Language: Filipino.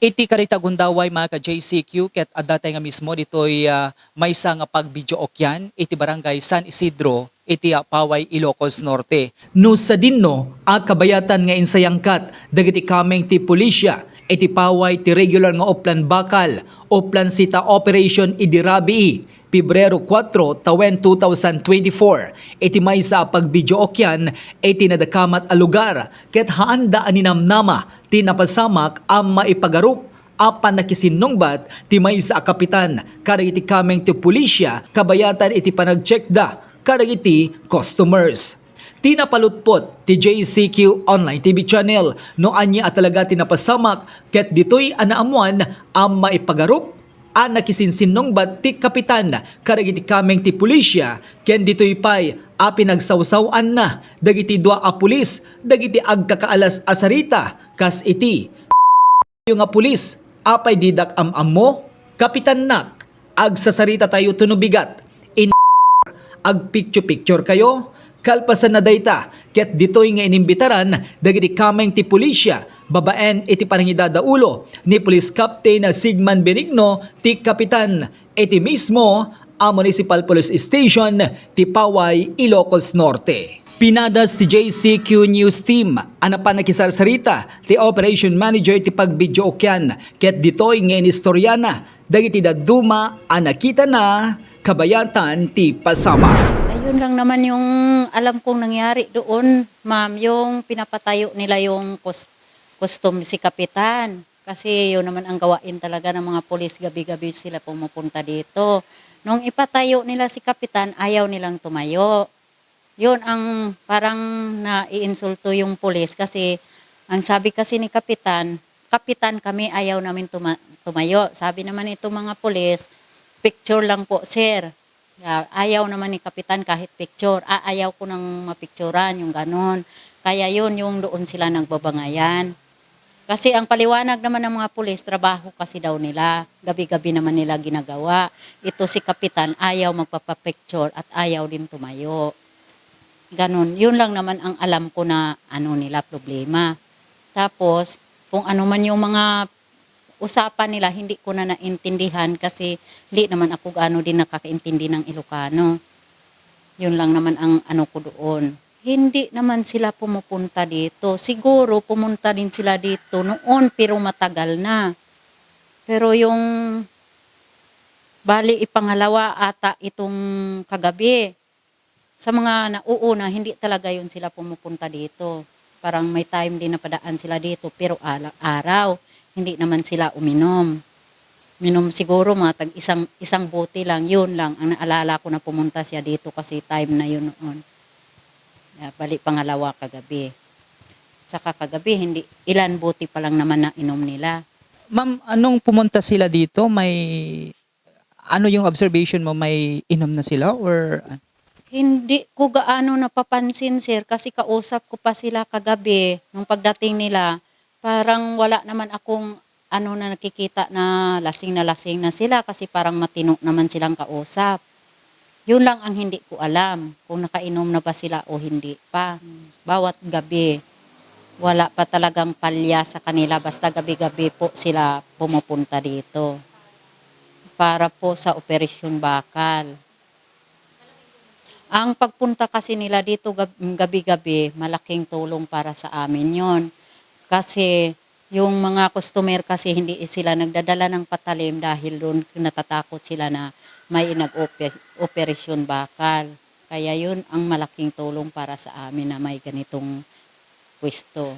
Iti karita gundaway mga ka-JCQ ket adatay nga mismo ditoy maysa nga pag-video okyan iti barangay San Isidro iti Paway, Ilocos Norte. No sa dinno a kabayatan nga insayangkat dagiti kameng ti pulisya iti Paway ti regular nga oplan bakal oplan sita operation idirabi Pebrero 4 tawen 2024 iti maysa a pag-video okyan iti nadakamat a lugar ket haanda ani namnama ti napasamak ang maipagarup apan nakisinungbat ti maysa a kapitan kadagiti kameng ti pulisya kabayatan iti panagcheckda kadagiti customers. Tinapalutpot ti JCQ Online TV channel no anya at talaga tinapasamak ket ditoy anaamuan ang maipagarup ang nakisinsinungbat ti kapitan kadagiti kameng ti pulisya ken ditoy pay a pinagsawsawan na dagiti dua a pulis dagiti agkakaalas asarita kas iti yung nga pulis apay didak ammo kapitan nak agsasarita tayo tunubigat in ag picture kayo kalpasan na dayta ket ditoy nga inimbitaran dagiti kameng ti pulisya babaen iti panangidadaulo ni Police Captain Sigman Benigno ti kapitan iti mismo a Municipal Police Station ti Paway, Ilocos Norte. Pinadas ti JCQ News Team ana pa nakisarsarita ti Operation Manager ti pagbidyo okyan ket ditoy nga inistoryana dagiti daduma a nakita na kabayatan ti pasama. Ayun lang naman yung alam kong nangyari doon, ma'am, yung pinapatayo nila yung custom si kapitan. Kasi yun naman ang gawain talaga ng mga pulis, gabi-gabi sila pumupunta dito. Nung ipatayo nila si kapitan, ayaw nilang tumayo. Yun ang parang naiinsulto yung pulis kasi ang sabi kasi ni kapitan, kapitan kami ayaw namin tumayo. Sabi naman itong mga pulis, picture lang po sir. Ayaw naman ni kapitan kahit picture. Ayaw ko nang mapicturan yung ganon. Kaya yun yung doon sila nagbabangayan. Kasi ang paliwanag naman ng mga pulis, trabaho kasi daw nila. Gabi-gabi naman nila ginagawa. Ito si kapitan ayaw magpapapicture at ayaw din tumayo. Ganon. Yun lang naman ang alam ko na ano nila problema. Tapos kung ano man yung mga usapan nila, hindi ko na naintindihan kasi hindi naman ako gaano din nakakaintindi ng Ilocano. Yun lang naman ang ano ko doon. Hindi naman sila pumupunta dito. Siguro pumunta din sila dito noon pero matagal na. Pero yung bali ipangalawa ata itong kagabi. Sa mga nauuna, hindi talaga yun sila pumupunta dito. Parang may time din na padaan sila dito pero araw. Hindi naman sila uminom. Minom siguro mga tag isang bote lang, yun lang. Ang naalala ko na pumunta siya dito kasi time na yun noon. Bali pangalawa kagabi. Tsaka kagabi, hindi, ilan bote pa lang naman na inom nila. Ma'am, anong pumunta sila dito? Ano yung observation mo? May inom na sila or Hindi ko gaano napapansin sir kasi kausap ko pa sila kagabi nung pagdating nila. Parang wala naman akong ano na nakikita na lasing na sila kasi parang matino naman silang kausap. Yun lang ang hindi ko alam kung nakainom na ba sila o hindi pa. Bawat gabi, wala pa talagang palya sa kanila basta gabi-gabi po sila pumupunta dito. Para po sa Operasyon Bakal. Ang pagpunta kasi nila dito gabi-gabi, malaking tulong para sa amin yon. Kasi yung mga customer kasi hindi sila nagdadala ng patalim dahil doon natatakot sila na may nag-operasyon bakal. Kaya yun ang malaking tulong para sa amin na may ganitong pwesto.